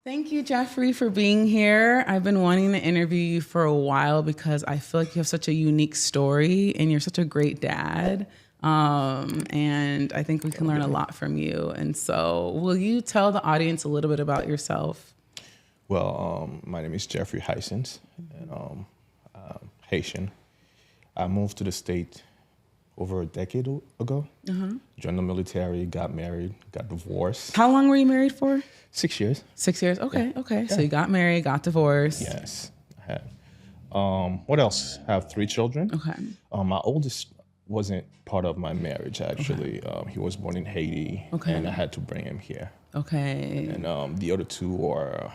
Thank you, Jeffrey, for being here. I've been wanting to interview you for a while because I feel like you have such a unique story and you're such a great dad. And I think we can learn a lot from you. And so will you tell the audience a little bit about yourself? Well, my name is Jeffrey Hysons, and Haitian. I moved to the state over a decade ago. Joined the military, got married, got divorced. How long were you married for? 6 years. 6 years. Okay. Yeah. Okay. So you got married, got divorced. Yes, I have. What else? I have 3 children. Okay. My oldest wasn't part of my marriage, actually. He was born in Haiti, and I had to bring him here. Okay. And the other 2 are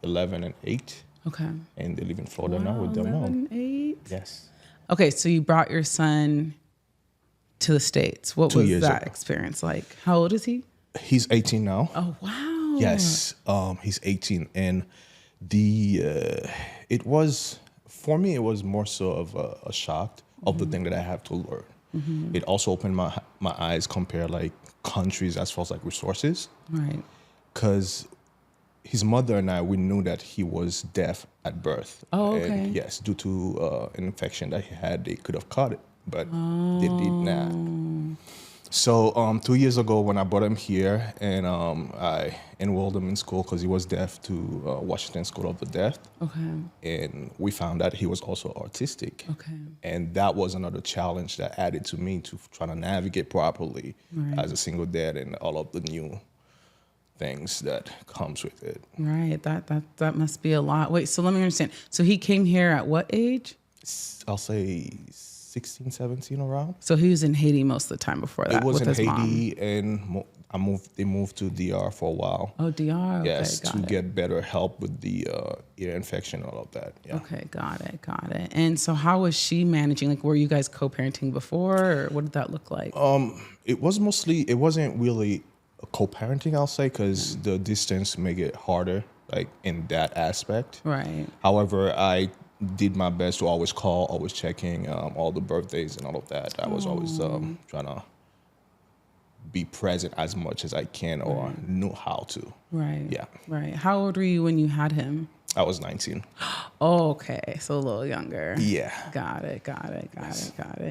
11 and 8. Okay. And they live in Florida now with their 11, mom. 8. Yes. Okay. So you brought your son to the States. What 2 was years that ago. experience like? How old is he? He's 18 now. Oh, wow. Yes, he's 18, and it was, for me, it was more so of a shock of the thing that I have to learn. It also opened my eyes, compare like countries as far as like resources, Right. because his mother and I, we knew that he was deaf at birth. Oh, okay. And yes, due to an infection that he had, they could have caught it, but they did not. So 2 years ago, when I brought him here, and I enrolled him in school because he was deaf to Washington School of the Deaf, Okay. and we found out he was also autistic. Okay. And that was another challenge that added to me to try to navigate properly as a single dad and all of the new things that comes with it. Right. That must be a lot. Wait, so let me understand. So he came here at what age? I'll say 16, 17 around. So he was in Haiti most of the time before that It was with in his Haiti, mom. and they moved to DR for a while. Oh, DR. Okay, Yes, got to it. get better help with the ear infection and all of that. Yeah. Okay, got it. And so how was she managing? Like, were you guys co-parenting before, or what did that look like? It wasn't really a co-parenting, I'll say, because the distance make it harder, like in that aspect. Right. However, I did my best to always call, always checking all the birthdays and all of that. I was always trying to be present as much as I can or knew how to. Right. Yeah. Right. How old were you when you had him? I was 19. Oh, okay. So a little younger. Yeah. Got it.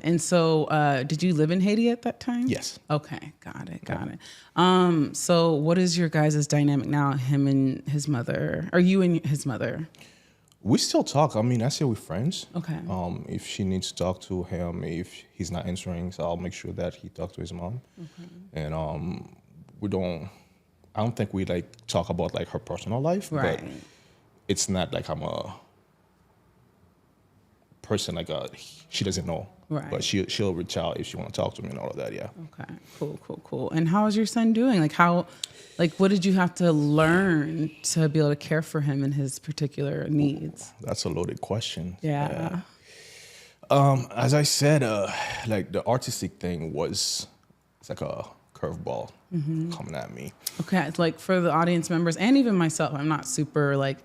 And so did you live in Haiti at that time? Yes. Okay. Got it. So what is your guys' dynamic now, him and his mother? Or you and his mother? We still talk. I mean, I say we're friends. Okay. If she needs to talk to him, if he's not answering, so I'll make sure that he talks to his mom. Okay. And I don't think we like talk about like her personal life, Right. but it's not like I'm a person like she doesn't know. Right. But she'll reach out if she want to talk to me and all of that. Yeah. Okay. Cool. And how is your son doing? What did you have to learn to be able to care for him and his particular needs? That's a loaded question. Yeah. As I said, like the artistic thing it's like a curveball coming at me. Okay. It's like for the audience members and even myself, I'm not super like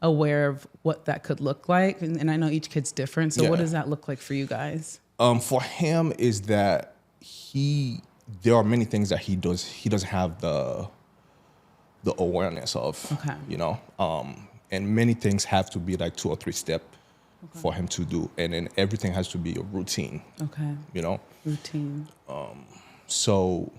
aware of what that could look like. And I know each kid's different. So what does that look like for you guys? For him is that there are many things that he doesn't have the awareness of. Okay. You know, and many things have to be like 2 or 3 steps for him to do, and then everything has to be a routine. Okay. You know, Routine. so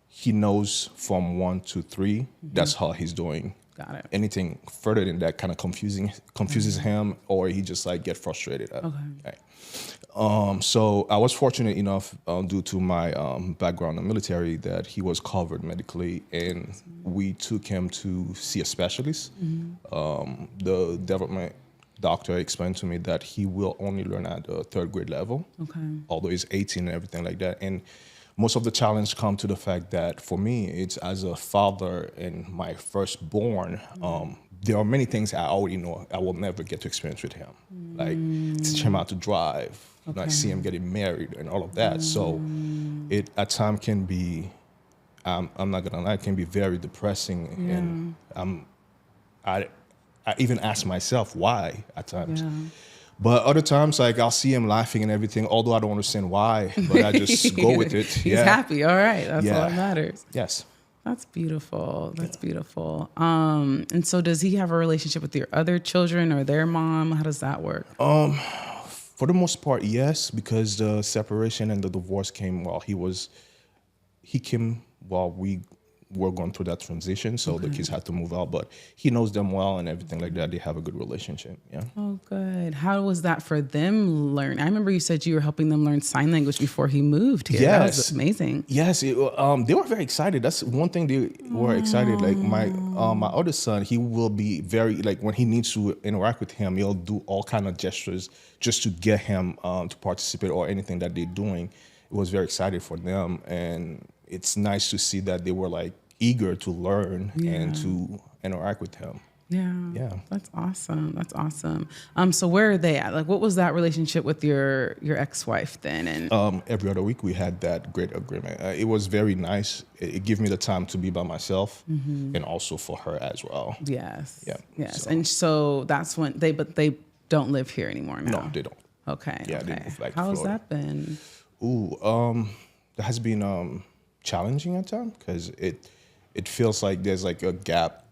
he knows from 1 to 3. That's how he's doing. Got it. Anything further than that kind of confuses him, or he just like get frustrated. Okay. So I was fortunate enough, due to my background in the military, that he was covered medically, and we took him to see a specialist. The development doctor explained to me that he will only learn at the 3rd grade level. Okay. Although he's 18 and everything like that. And most of the challenge come to the fact that for me, it's as a father and my firstborn, there are many things I already know I will never get to experience with him. Like teach him how to drive, like see him getting married and all of that. So it at times can be, I'm not gonna lie, it can be very depressing. And I even ask myself why at times. Yeah. But other times, like I'll see him laughing and everything, although I don't understand why, but I just go with it. He's happy. All right. That's all that matters. Yes. That's beautiful. That's beautiful. And so does he have a relationship with your other children or their mom? How does that work? For the most part, yes, because the separation and the divorce came while he came while we were going through that transition. So the kids had to move out, but he knows them well and everything like that. They have a good relationship. Yeah. Oh, good. How was that for them learn? I remember you said you were helping them learn sign language before he moved here. That was amazing. Yes, they were very excited. That's one thing they were excited. Like my other son, he will be very like when he needs to interact with him, he'll do all kind of gestures just to get him to participate or anything that they're doing. It was very excited for them, and it's nice to see that they were like eager to learn and to interact with him. Yeah. That's awesome. That's awesome. So where are they at? Like, what was that relationship with your ex-wife then? And every other week we had that great agreement. It was very nice. It gave me the time to be by myself and also for her as well. Yes. Yeah. Yes. So. And so that's when they don't live here anymore now. No, they don't. Okay. Yeah, okay. they moved back to How's Florida. that been? That has been challenging at times because it feels like there's like a gap.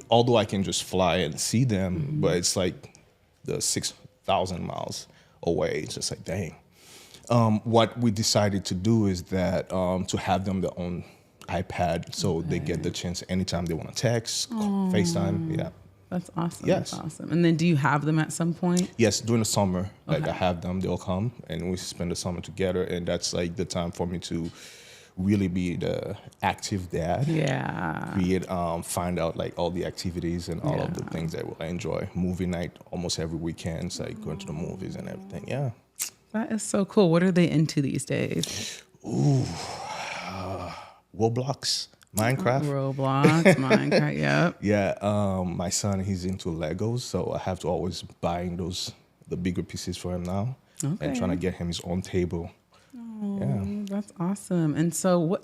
Although I can just fly and see them, but it's like the 6,000 miles away. It's just like, dang. What we decided to do is that to have them their own iPad so they get the chance anytime they want to text, FaceTime. Yeah. That's awesome. Yes. That's awesome. And then do you have them at some point? Yes, during the summer, like I have them, they'll come and we spend the summer together. And that's like the time for me to really be the active dad. Yeah. Find out like all the activities and all of the things that I enjoy. Movie night almost every weekend, so like going to the movies and everything. Yeah. That is so cool. What are they into these days? Roblox, Minecraft. Roblox, Minecraft, yep. Yeah, my son, he's into Legos, so I have to always buying the bigger pieces for him now and trying to get him his own table. Yeah. That's awesome. And so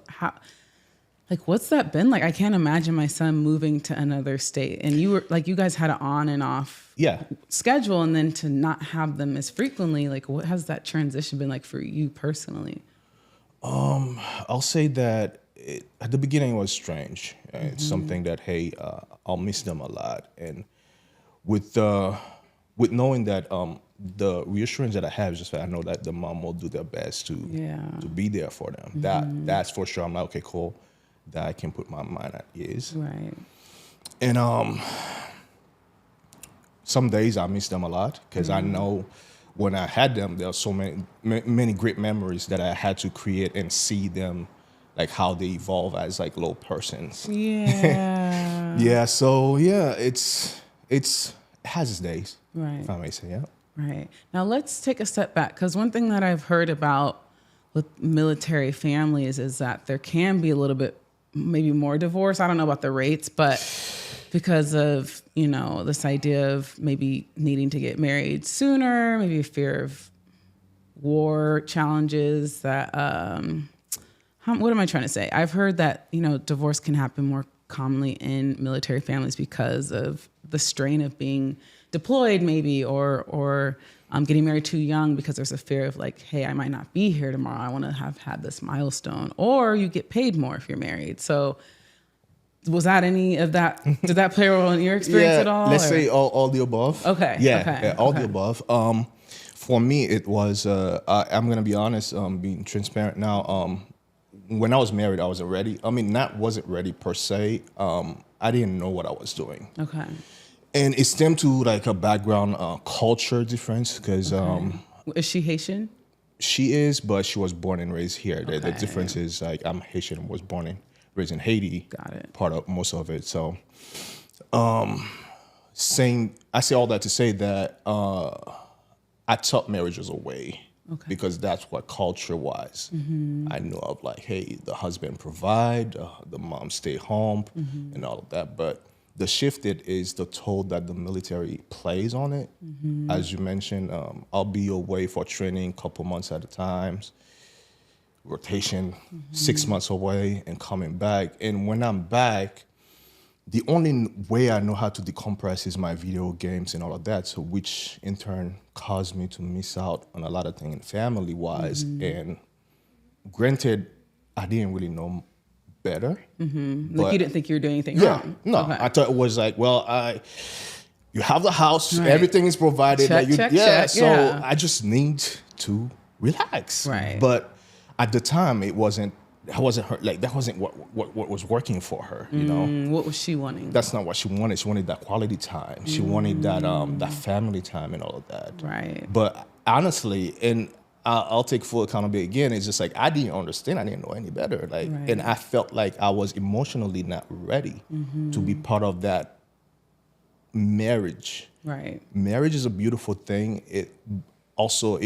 what's that been like? I can't imagine my son moving to another state and you guys had an on and off schedule, and then to not have them as frequently, like what has that transition been like for you personally? I'll say that at the beginning it was strange. It's something that, hey, I'll miss them a lot. And with knowing that the reassurance that I have is just that I know that the mom will do their best to be there for them. That's for sure. I'm like, okay, cool. That I can put my mind at ease. Right. And some days I miss them a lot because I know when I had them, there are so many great memories that I had to create and see them, like how they evolve as like little persons. Yeah. Yeah. So yeah, it has its days. Right. If I may say, yeah. Right. Now let's take a step back, because one thing that I've heard about with military families is that there can be a little bit, maybe more divorce. I don't know about the rates, but because of, this idea of maybe needing to get married sooner, maybe a fear of war challenges that, what am I trying to say? I've heard that, divorce can happen more commonly in military families because of the strain of being deployed maybe, or getting married too young because there's a fear of like, hey, I might not be here tomorrow. I want to have had this milestone. Or you get paid more if you're married. So was that any of that? Did that play a role in your experience at all? Let's say all the above. Okay. Yeah, all the above. For me, it was, I'm going to be honest, being transparent now. When I was married, I wasn't ready. Wasn't ready per se. I didn't know what I was doing. Okay. And it stemmed to like a background culture difference because Is she Haitian? she is, but she was born and raised here. The difference is like I'm Haitian and was born and raised in Haiti. Got it. Part of most of it. So, I say all that to say that I took marriages away because that's what culture was. I knew of like, hey, the husband provide, the mom stay home, and all of that, but. The shifted is the toll that the military plays on it. As you mentioned, I'll be away for training a couple months at a time, rotation, 6 months away and coming back. And when I'm back, the only way I know how to decompress is my video games and all of that, so which in turn caused me to miss out on a lot of things family-wise. And granted, I didn't really know better. Like you didn't think you were doing anything Yeah, wrong. no, Okay. I thought it was like, well, you have the house, Right. everything is provided. Check, check, check, so yeah. I just need to relax. Right. But at the time, I wasn't her. Like that wasn't what was working for her. You know, What was she wanting? that's not what she wanted. She wanted that quality time. She wanted that family time and all of that. Right. But honestly, and I'll take full accountability again. It's just like I didn't understand. I didn't know any better. Like, Right. and I felt like I was emotionally not ready to be part of that marriage. Right. Marriage is a beautiful thing. It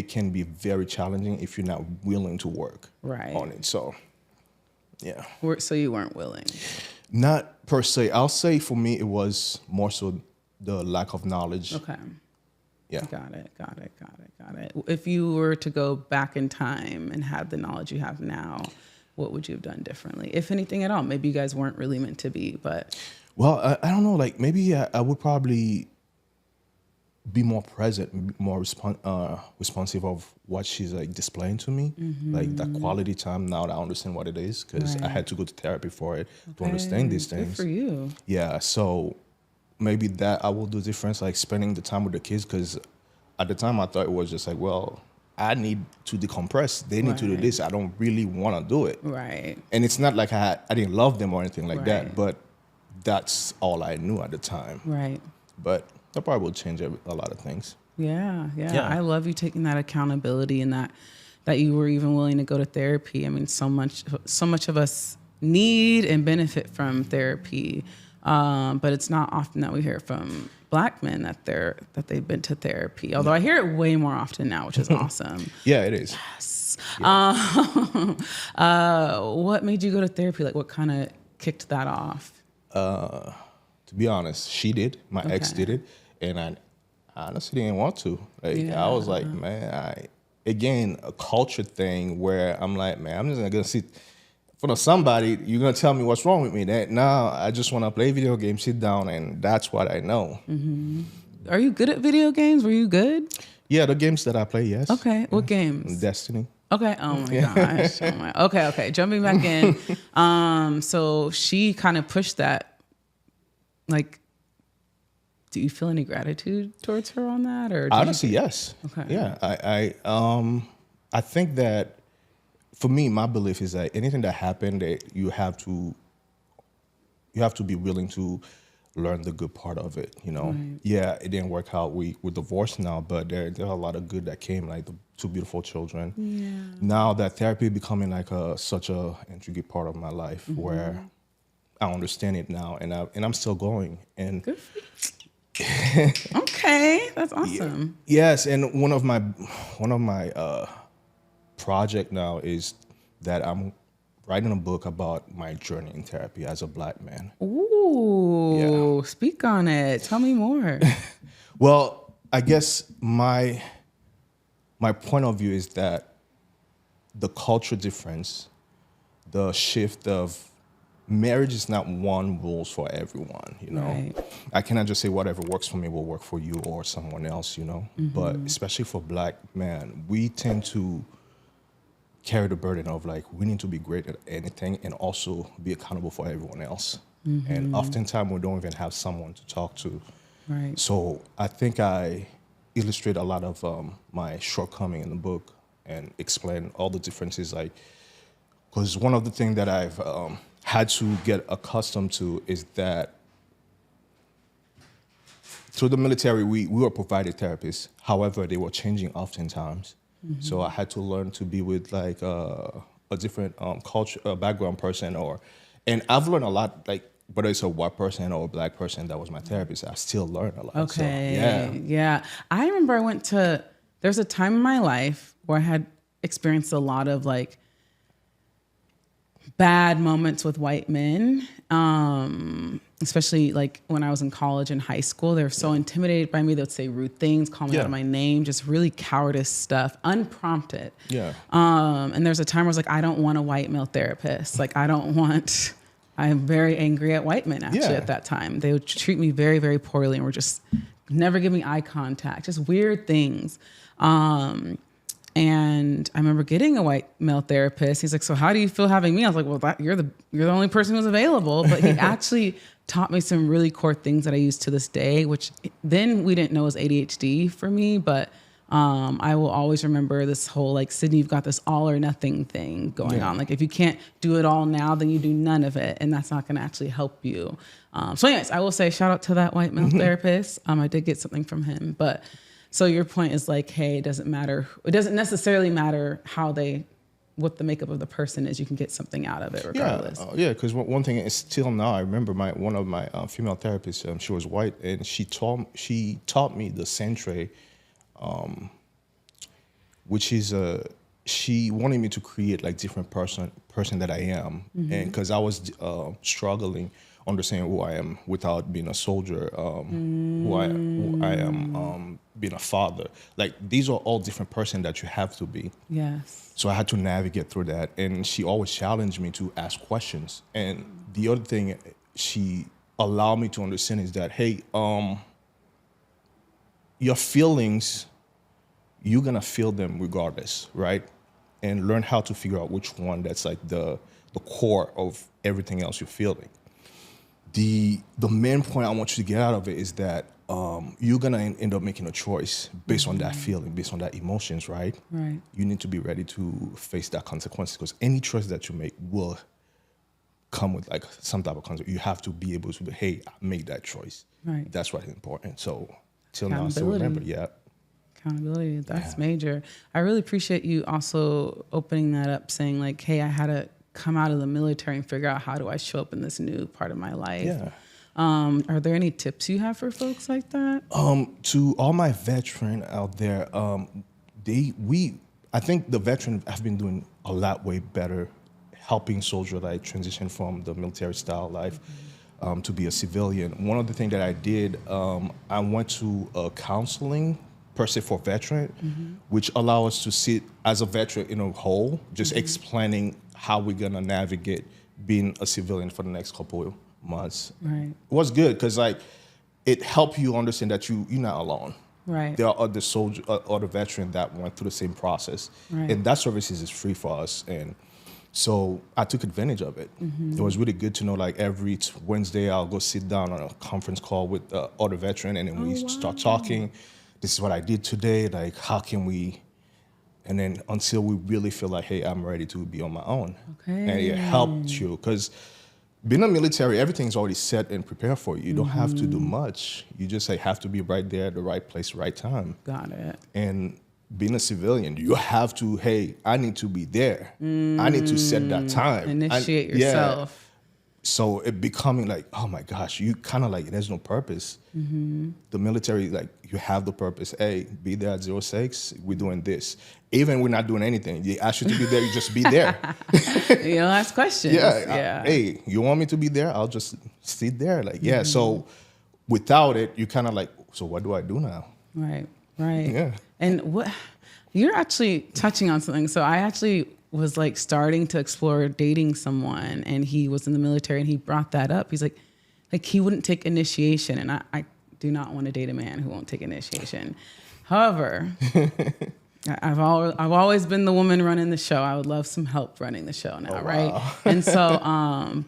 can be very challenging if you're not willing to work Right. on it. So, yeah, So you weren't willing. not per se. I'll say for me, it was more so the lack of knowledge. Okay. Yeah. Got it. If you were to go back in time and have the knowledge you have now, what would you have done differently, if anything at all? Maybe you guys weren't really meant to be, but. Well, I don't know. Like maybe I would probably be more present, more responsive of what she's like displaying to me, like that quality time. Now that I understand what it is, because I Right. had to go to therapy for it to understand these Good things. for you. Yeah, so maybe that I will do difference, like spending the time with the kids, because at the time I thought it was just like, well, I need to decompress. They need to do Right. this. I don't really want to do it. Right. And it's not like I didn't love them or anything like Right. that, but that's all I knew at the time. Right. But that probably will change a lot of things. Yeah. Yeah. I love you taking that accountability and that you were even willing to go to therapy. I mean, so much of us need and benefit from therapy, but it's not often that we hear from Black men that they've been to therapy. Although I hear it way more often now, which is awesome. Yeah, it is. Yes. What made you go to therapy? Like, what kind of kicked that off? To be honest, she did. My ex Okay. did it, and I honestly didn't want to. Like I was like, man, again a culture thing where I'm like, man, I'm just not gonna sit in front of somebody. You're gonna tell me what's wrong with me. That now I just want to play video games, sit down, and that's what I know. Are you good at video games? Were you good? Yeah, the games that I play, yes. Okay. What games? Destiny. Okay. Oh my gosh. Okay. Jumping back in. So she kind of pushed that. Like, do you feel any gratitude towards her on that, or Honestly, yes. Okay. Yeah, I think that for me, my belief is that anything that happened, that you have to be willing to learn the good part of it. You know, Right. yeah, it didn't work out. We're divorced now, but there are a lot of good that came, like the two beautiful children. Yeah. Now that therapy becoming like such a intricate part of my life, where I understand it now, and I'm still going. And Good for you. Okay, that's awesome. yes, and one of my project now is that I'm writing a book about my journey in therapy as a Black man. Ooh, speak on it. Tell me more. Well, I guess my point of view is that the culture difference, the shift of marriage is not one rules for everyone, you know. Right. I cannot just say whatever works for me will work for you or someone else, you know. But especially for Black men, we tend to carry the burden of like we need to be great at anything and also be accountable for everyone else. And oftentimes we don't even have someone to talk to. Right. So I think I illustrate a lot of my shortcoming in the book and explain all the differences. Like, because one of the things that I've had to get accustomed to is that through the military, we were provided therapists. However, they were changing oftentimes. So I had to learn to be with like a different culture, background person, and I've learned a lot. Like whether it's a white person or a Black person that was my therapist, I still learn a lot. Okay. So, Yeah. I remember there's a time in my life where I had experienced a lot of like bad moments with white men, especially like when I was in college and high school. They were so intimidated by me. They would say rude things, call me out of my name, just really cowardice stuff, unprompted. Yeah. And there's a time where I was like, I don't want a white male therapist. Like, I'm very angry at white men actually at that time. They would treat me very, very poorly and were just never give me eye contact, just weird things. And I remember getting a white male therapist. He's like, "So how do you feel having me?" I was like, "Well, you're the only person who's available." But he actually taught me some really core things that I use to this day, which then we didn't know was ADHD for me. But I will always remember this whole like, Sydney, you've got this all or nothing thing going on. Like if you can't do it all now, then you do none of it, and that's not going to actually help you. So anyways, I will say shout out to that white male therapist. I did get something from him, but. So your point is like, hey, it doesn't matter. It doesn't necessarily matter what the makeup of the person is. You can get something out of it regardless. Yeah, because one thing is still now, I remember one of my female therapists, she was white, and she taught me the centre, which is she wanted me to create like different person that I am, and because I was struggling understanding who I am without being a soldier, who I am being a father. Like these are all different person that you have to be. Yes. So I had to navigate through that, and she always challenged me to ask questions. And the other thing she allowed me to understand is that, hey, your feelings, you're gonna feel them regardless, right? And learn how to figure out which one that's like the core of everything else you're feeling. The main point I want you to get out of it is that you're gonna end up making a choice based on that feeling, based on that emotions, right? Right. You need to be ready to face that consequence, because any choice that you make will come with like some type of consequence. You have to be able to be, hey, I made that choice. Right. That's what's important. So till now, I still remember. Yeah. Accountability. That's major. I really appreciate you also opening that up, saying like, hey, I had to come out of the military and figure out how do I show up in this new part of my life. Yeah. Are there any tips you have for folks like that? To all my veterans out there, I think the veterans have been doing a lot way better helping soldiers like transition from the military style life to be a civilian. One of the things that I did, I went to counseling per se for veteran, which allow us to sit as a veteran in a whole, just explaining how we're gonna navigate being a civilian for the next couple of months. Right. It was good because like it helped you understand that you're not alone. Right. There are other soldiers, other veterans that went through the same process, Right. and that services is free for us. And so I took advantage of it. It was really good to know like every Wednesday I'll go sit down on a conference call with other veteran, and then we start talking. This is what I did today. Like, how can we? And then until we really feel like, hey, I'm ready to be on my own. Okay. And it helped you because being a military, everything's already set and prepared for you. You don't have to do much. You just have to be right there at the right place, right time. Got it. And being a civilian, you have to, hey, I need to be there. I need to set that time. Initiate yourself. Yeah. So it becoming like, oh my gosh, you kind of like, there's no purpose. The military, like you have the purpose. Hey, be there at 06, we're doing this. Even we're not doing anything. They ask you to be there, you just be there. You don't ask questions. Yeah. Hey, you want me to be there? I'll just sit there. Like, yeah. So without it, you kind of like, so what do I do now? Right. Right. Yeah. And what you're actually touching on something. So I actually was like starting to explore dating someone, and he was in the military, and he brought that up. He's like he wouldn't take initiation, and I do not want to date a man who won't take initiation. However, I've always been the woman running the show. I would love some help running the show now, right? And so,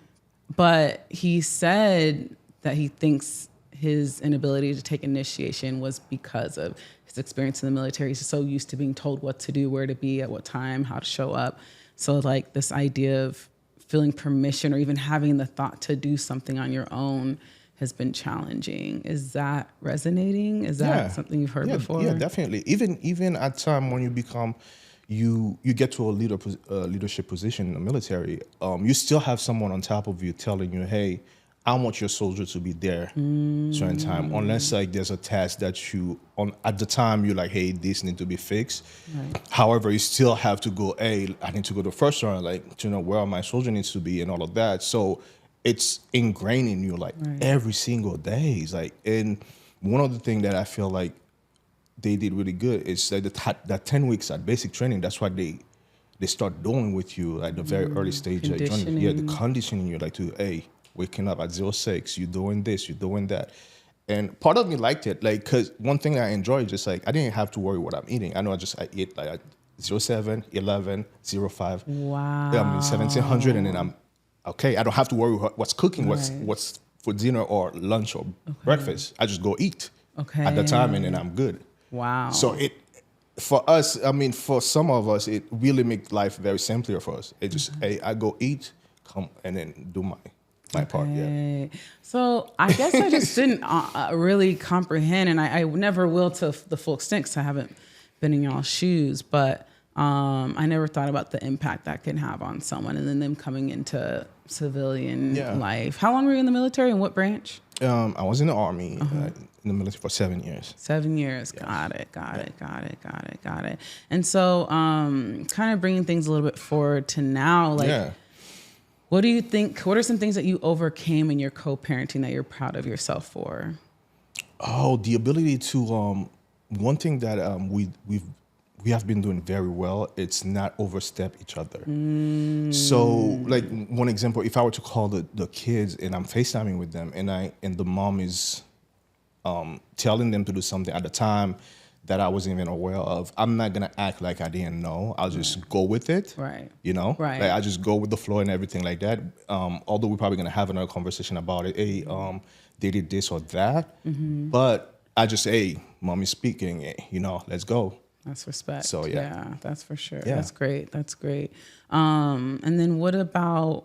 but he said that he thinks his inability to take initiation was because of his experience in the military. He's so used to being told what to do, where to be, at what time, how to show up. So like this idea of feeling permission or even having the thought to do something on your own has been challenging. Is that resonating? Is that something you've heard before? Yeah, definitely. Even at time when you become, you get to a leadership position in the military, you still have someone on top of you telling you, hey, I want your soldier to be there certain time, unless like there's a task that you at the time you're like, hey, this need to be fixed. Right. However, you still have to go, hey, I need to go to the first round, like to know where my soldier needs to be and all of that. So it's ingrained in you like every single day. It's like, and one of the things that I feel like they did really good is like that 10 weeks at basic training. That's what they start doing with you at the very early stage. Like, the conditioning you like to, hey, waking up at 06, you're doing this, you're doing that. And part of me liked it, like, because one thing I enjoy is just like, I didn't have to worry what I'm eating. I know I eat like 07, 11, 05. Wow. I mean, 1700, and then I'm okay. I don't have to worry what's cooking, Right. what's for dinner or lunch or breakfast. I just go eat Okay. at the time, and then I'm good. Wow. So it, for us, I mean, for some of us, it really makes life very simpler for us. It just, hey, I go eat, come, and then do my part. Yeah. Okay. So I guess I just didn't really comprehend, and I never will to the full extent because I haven't been in y'all's shoes, but I never thought about the impact that can have on someone and then them coming into civilian life. How long were you in the military and what branch? I was in the Army, in the military for 7 years. 7 years. Got it. And so kind of bringing things a little bit forward to now, like, what do you think, what are some things that you overcame in your co-parenting that you're proud of yourself for? Oh, the ability to, one thing that we have been doing very well, it's not overstep each other. So, like, one example, if I were to call the kids and I'm FaceTiming with them and the mom is telling them to do something at the time that I wasn't even aware of, I'm not gonna act like I didn't know. I'll just go with it. Right. You know? Right. Like, I just go with the flow and everything like that. Although we're probably gonna have another conversation about it. Hey, they did this or that. But I just, hey, mommy's speaking, you know, let's go. That's respect. So, yeah, that's for sure. Yeah. That's great. And then what about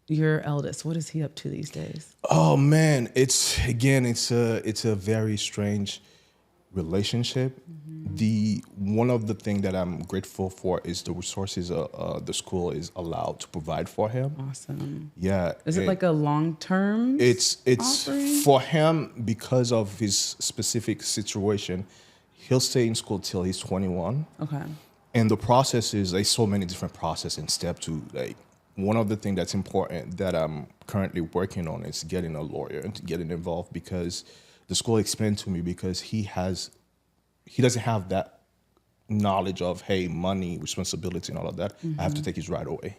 your eldest? What is he up to these days? Oh man, it's a very strange relationship. One of the things that I'm grateful for is the resources the school is allowed to provide for him. Awesome. Yeah. Is it like a long-term It's offering? for him because of his specific situation. He'll stay in school till he's 21. Okay. And the process is, there's so many different processes and step to, like, one of the things that's important that I'm currently working on is getting a lawyer and getting involved, because the school explained to me, because he doesn't have that knowledge of, hey, money, responsibility and all of that. I have to take his right away.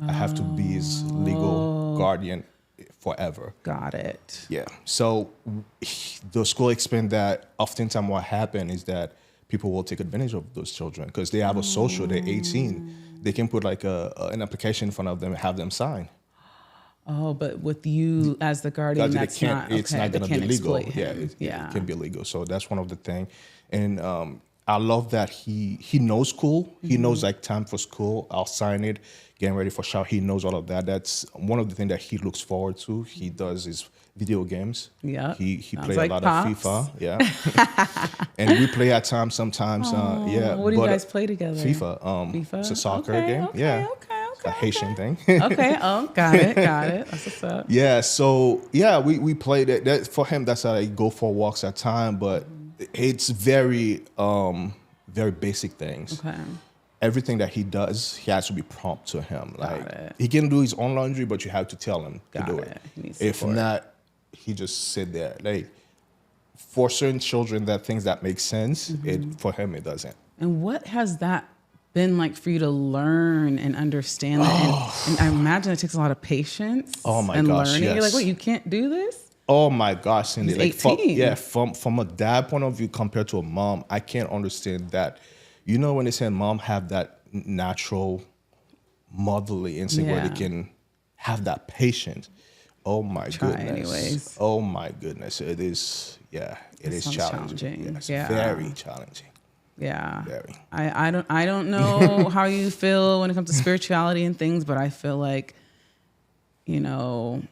I have to be his legal guardian forever. Got it. Yeah. So the school explained that oftentimes what happens is that people will take advantage of those children because they have a social, they're 18. They can put like an application in front of them and have them sign. Oh, but with you as the guardian, that's not okay. It's not going to be legal. It can be illegal. So that's one of the things. And I love that he knows school. He knows like time for school. I'll sign it, getting ready for shower. He knows all of that. That's one of the things that he looks forward to. He does his video games. Yeah. He plays like a lot Pops. of FIFA. Yeah. And we play at times sometimes. Yeah. What do you guys play together? FIFA. FIFA? It's a soccer Okay, game. okay, Yeah. okay. It's a Haitian thing. Okay. Oh, got it. That's what's up. Yeah, so yeah, we played it. That for him, that's how I go for walks at time, but it's very very basic things. Okay. Everything that he does, he has to be prompt to him. Like it. he can do his own laundry, but you have to tell him Got to do it. it. He needs If support. not, he just sit there. Like for certain children, that things that make sense, for him it doesn't. And what has that been like for you to learn and understand that? And I imagine it takes a lot of patience and gosh, learning. You're like, yes. wait, you can't do this? Oh my gosh, Cindy! He's Like 18. from a dad point of view compared to a mom, I can't understand that. You know when they say mom have that natural motherly instinct where they can have that patience. Oh my goodness! Anyways. Oh my goodness! It is. Yeah, it is challenging. Yeah, it's very challenging. Yeah. Very. I don't know how you feel when it comes to spirituality and things, but I feel like, you know,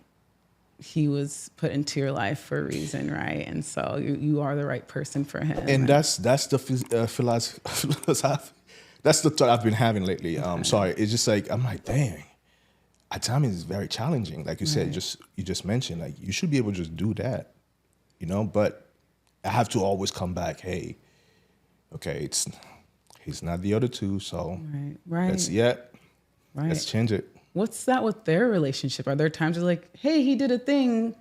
he was put into your life for a reason, right? And so you are the right person for him. And that's the philosophy. That's the thought I've been having lately. Sorry, it's just like I'm like, dang, at times it's very challenging. Like you said, you just mentioned, like you should be able to just do that, you know. But I have to always come back. Hey, okay, he's not the other two, so right. Let's change it. What's that with their relationship? Are there times where like, hey, he did a thing?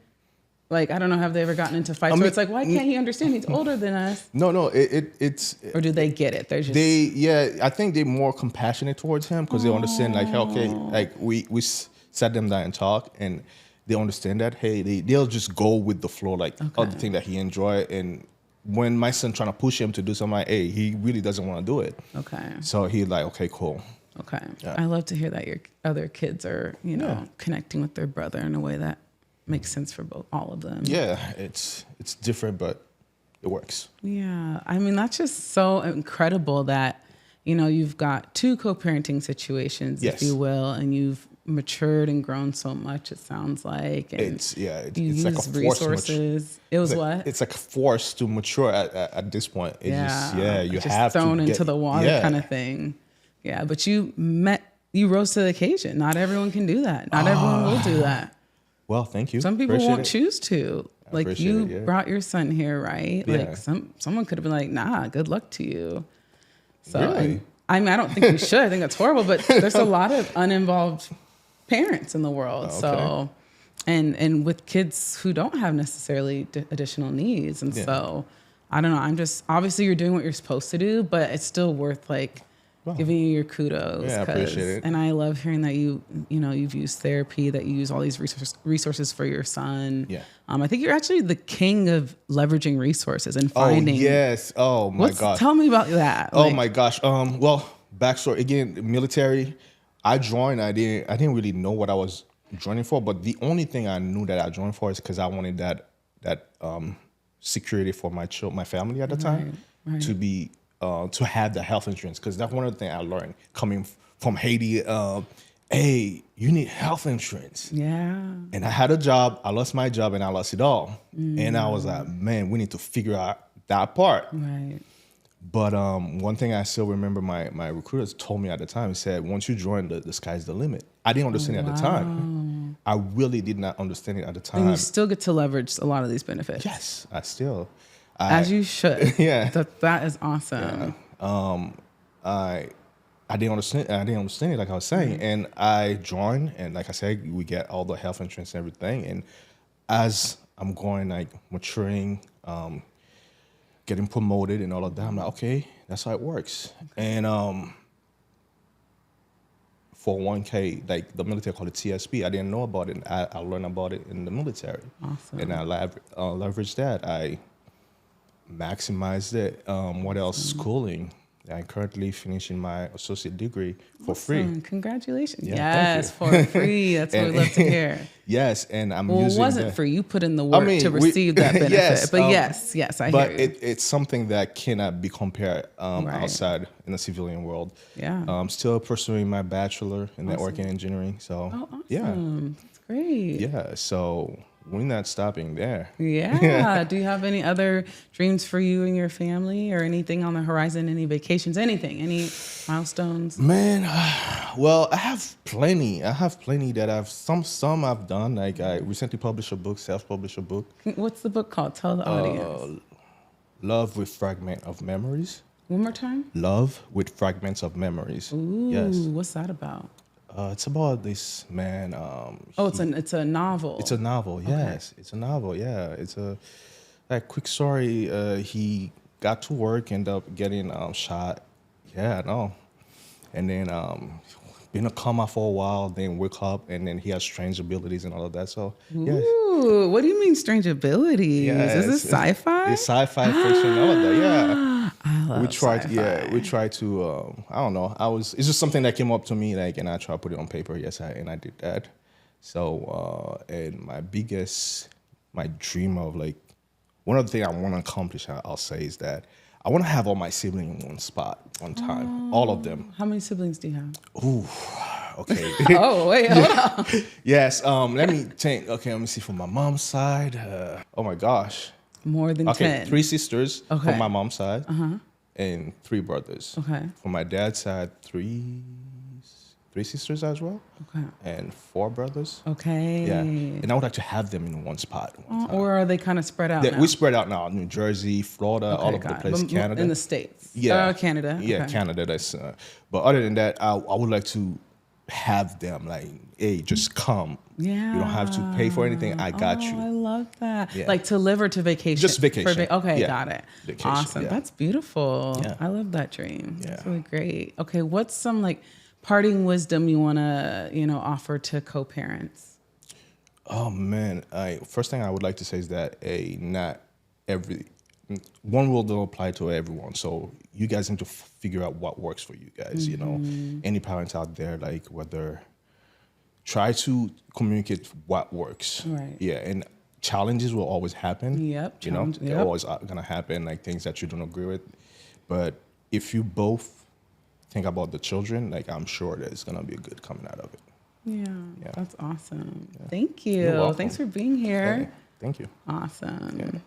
Like, I don't know, have they ever gotten into fights where it's like, why can't he understand? He's older than us. No, it's. Or do they get it? They're just. I think they're more compassionate towards him because they understand, like, okay, like we sat them down and talk, and they understand that, hey, they'll just go with the flow, like other thing that he enjoy, and when my son trying to push him to do something, like, hey, he really doesn't want to do it. Okay. So he's like, okay, cool. Okay. Yeah. I love to hear that your other kids are, connecting with their brother in a way that makes sense for all of them. Yeah, it's different, but it works. Yeah. I mean, that's just so incredible that, you've got two co-parenting situations, Yes. if you will, and you've matured and grown so much, it sounds like. And It's you like use a force resources. It was what? It's like a force to mature at this point. It's you just have thrown to into the water yeah. kind of thing. Yeah, but you rose to the occasion. Not everyone can do that. Not everyone will do that. Well, thank you. Some people Appreciate won't it. choose to. Like appreciate you it, yeah. brought your son here, right? Yeah. Like someone could have been like, nah, good luck to you. So Really? I mean, I don't think you should. I think that's horrible, but there's a lot of uninvolved parents in the world. Okay. So and with kids who don't have necessarily additional needs. And so I don't know. I'm just, obviously you're doing what you're supposed to do, but it's still worth giving you your kudos. Yeah, I appreciate it. And I love hearing that you've used therapy, that you use all these resources for your son. Yeah. I think you're actually the king of leveraging resources and finding. Oh, yes. Oh, my gosh. Tell me about that. Oh, my gosh. Well, backstory again, military. I joined. I didn't really know what I was joining for, but the only thing I knew that I joined for is because I wanted that security for my family at the time, right. to be to have the health insurance, because that's one of the things I learned coming from Haiti. Hey, you need health insurance. Yeah. And I had a job. I lost my job and I lost it all. And I was like, man, we need to figure out that part. Right. But one thing I still remember my recruiters told me at the time, he said, once you join, the sky's the limit. I didn't understand it at the time. I really did not understand it at the time. And you still get to leverage a lot of these benefits. Yes, As you should. Yeah. That is awesome. I didn't understand it, like I was saying. And I joined, and like I said, we get all the health insurance and everything. And as I'm going, like maturing, getting promoted and all of that, I'm like, okay, that's how it works. And 401k, like the military call it TSP. I didn't know about it. I learned about it in the military. Awesome. And I leveraged that. I maximized it. What else? Schooling. I'm currently finishing my associate degree for free. Congratulations. Yeah, yes, thank you. for free. That's what we love to hear. Yes, and I'm Well, it using wasn't that. free. You put in the work to receive that benefit. Yes, but yes, I but hear you. it's something that cannot be compared outside in the civilian world. Yeah. I'm still pursuing my bachelor in networking engineering. So awesome. yeah, That's great. yeah. So we're not stopping there. Yeah. Do you have any other dreams for you and your family, or anything on the horizon? Any vacations? Anything? Any milestones? Man, well, I have plenty. That some I've done. Like I recently published a book, self-published a book. What's the book called? Tell the audience. Love with Fragment of Memories. One more time. Love with Fragments of Memories. Ooh, Yes. what's that about? It's about this man. It's a novel. It's a novel. Yes, it's a novel. Yeah, it's a quick story. He got to work, ended up getting shot. Yeah, no, and then been in a coma for a while. Then wake up, and then he has strange abilities and all of that. So yes. Ooh, what do you mean strange abilities? Yeah, Is this sci-fi? It's sci-fi fiction, all of that. Yeah. I love We tried sci-fi. to I don't know. It's just something that came up to me, like, and I tried to put it on paper. Yes, I did that. So and my dream of, like, one of the things I want to accomplish, I'll say, is that I want to have all my siblings in one spot, one time, all of them. How many siblings do you have? Ooh, okay. Oh, wait, hold on. Yes. Let me think. Okay, let me see from my mom's side. Oh my gosh. More than Okay, 10. 3 sisters Okay. from my mom's side, and 3 brothers. Okay. From my dad's side, 3 sisters as well, Okay. and 4 brothers. Okay. Yeah, and I would like to have them in one spot. One time. Or are they kind of spread out now? We spread out now: New Jersey, Florida, all over the got it. place, But Canada. In the States? Yeah, Canada. Yeah, Okay. Canada. That's. But other than that, I would like to have them, like, hey, just come. Yeah. You don't have to pay for anything. I got you. I love that. Yeah. Like to live or to vacation? Just vacation. Okay, Yeah. got it. Vacation, Awesome. yeah. That's beautiful. Yeah. I love that dream. Yeah. That's really great. Okay, what's some like parting wisdom you want to, offer to co-parents? Oh man, first thing I would like to say is that not one rule don't apply to everyone. So you guys need to figure out what works for you guys. You know, any parents out there, like whether try to communicate what works. Right. Yeah, and challenges will always happen. Yep, You know, challenge- they're yep. always gonna happen, like things that you don't agree with. But if you both think about the children, like I'm sure there's gonna be good coming out of it. Yeah, Yeah. that's awesome. Thank you. You're welcome. Thanks for being here. Hey, thank you. Awesome.